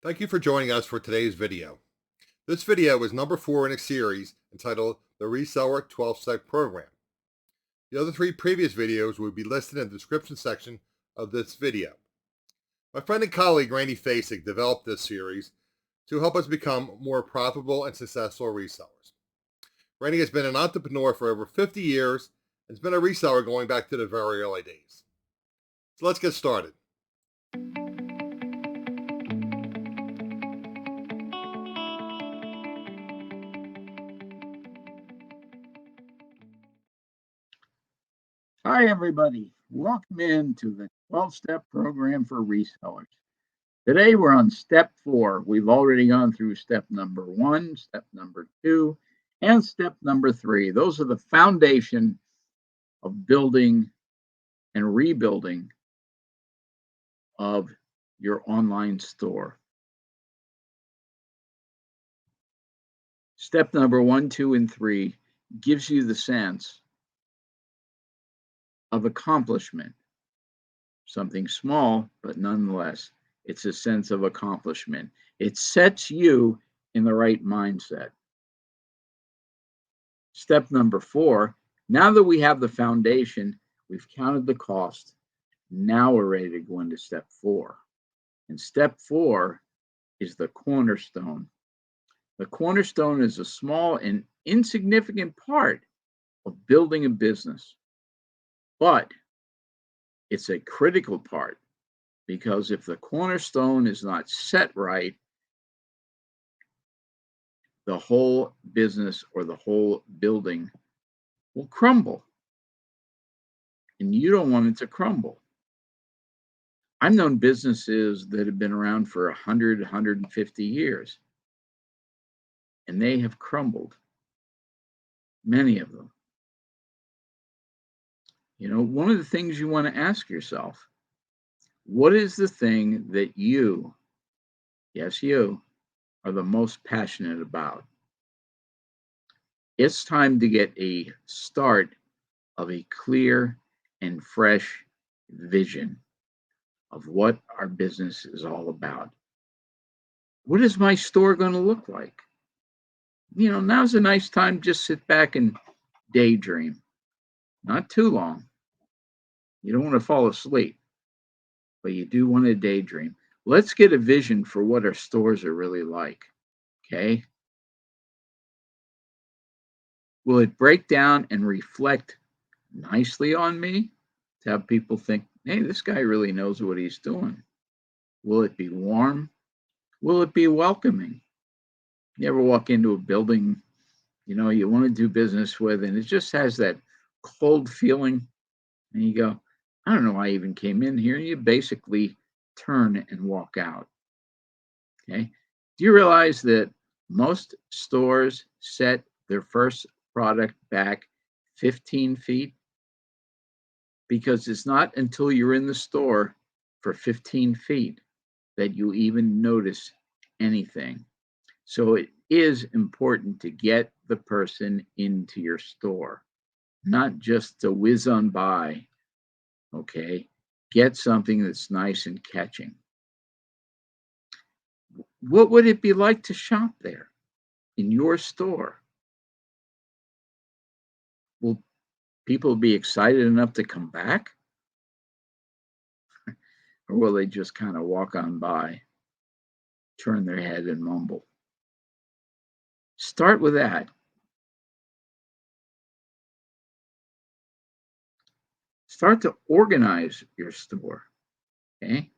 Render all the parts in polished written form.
Thank you for joining us for today's video. This video is number 4 in a series entitled the Reseller 12-Step Program. The other 3 previous videos will be listed in the description section of this video. My friend and colleague Randy Fasig developed this series to help us become more profitable and successful resellers. Randy has been an entrepreneur for over 50 years and has been a reseller going back to the very early days. So let's get started. Hi, everybody. Welcome into the 12-step program for resellers. Today, we're on step 4. We've already gone through step number 1, step number 2, and step number 3. Those are the foundation of building and rebuilding of your online store. Step number 1, 2, and 3 gives you the sense of accomplishment. Something small, but nonetheless, it's a sense of accomplishment. It sets you in the right mindset. Step number 4, now that we have the foundation, we've counted the cost. Now we're ready to go into step 4. And step 4 is the cornerstone. The cornerstone is a small and insignificant part of building a business, but it's a critical part, because if the cornerstone is not set right, the whole business or the whole building will crumble. And you don't want it to crumble. I've known businesses that have been around for 100, 150 years, and they have crumbled. Many of them. You know, one of the things you want to ask yourself, what is the thing that you, yes, you, are the most passionate about? It's time to get a start of a clear and fresh vision of what our business is all about. What is my store going to look like? You know, now's a nice time, just sit back and daydream. Not too long. You don't want to fall asleep, but you do want to daydream. Let's get a vision for what our stores are really like, okay? Will it break down and reflect nicely on me to have people think, hey, this guy really knows what he's doing? Will it be warm? Will it be welcoming? You ever walk into a building, you know, you want to do business with, and it just has that cold feeling, and you go, I don't know why I even came in here. And you basically turn and walk out. Okay. Do you realize that most stores set their first product back 15 feet? Because it's not until you're in the store for 15 feet that you even notice anything. So it is important to get the person into your store, not just to whiz on by. Okay, get something that's nice and catching. What would it be like to shop there in your store? Will people be excited enough to come back? Or will they just kind of walk on by, turn their head and mumble? Start with that. Start to organize your store. Okay,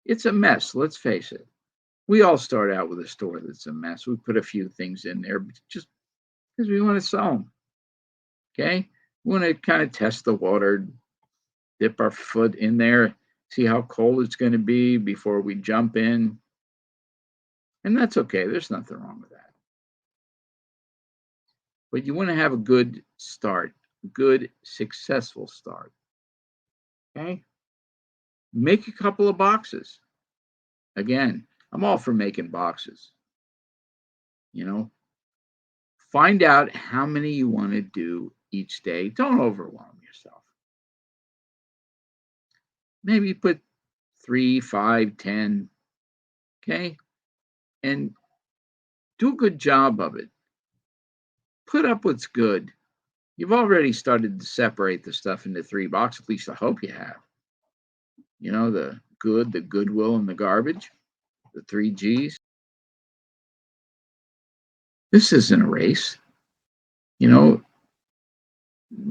it's a mess, let's face it. We all start out with a store that's a mess. We put a few things in there just because we want to sell them. Okay, we want to kind of test the water, dip our foot in there, see how cold it's going to be before we jump in. And that's okay. There's nothing wrong with that. But you want to have a good start, good, successful start. Okay, make a couple of boxes. Again, I'm all for making boxes. You know, find out how many you want to do each day. Don't overwhelm yourself. Maybe put 3, 5, 10. Okay. and do a good job of it. Put up what's good. You've already started to separate the stuff into 3 boxes, at least I hope you have. You know, the good, the goodwill, and the garbage, the 3 G's. This isn't a race. You know,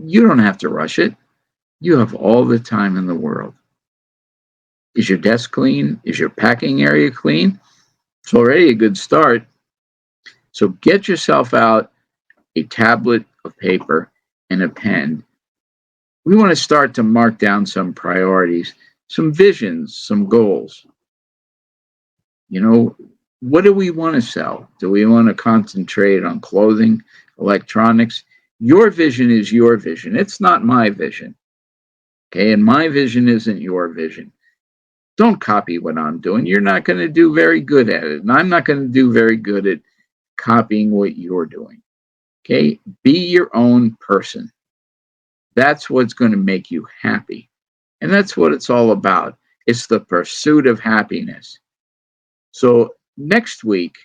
you don't have to rush it. You have all the time in the world. Is your desk clean? Is your packing area clean? It's already a good start. So get yourself out a tablet of paper and a pen. We want to start to mark down some priorities, some visions, some goals. You know, what do we want to sell? Do we want to concentrate on clothing, electronics? Your vision is your vision. It's not my vision. Okay, and my vision isn't your vision. Don't copy what I'm doing. You're not going to do very good at it. And I'm not going to do very good at copying what you're doing. Okay, be your own person. That's what's going to make you happy. And that's what it's all about. It's the pursuit of happiness. So next week,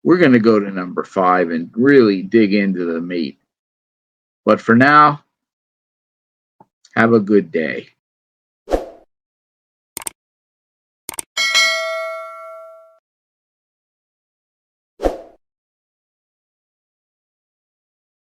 we're going to go to number 5 and really dig into the meat. But for now, have a good day.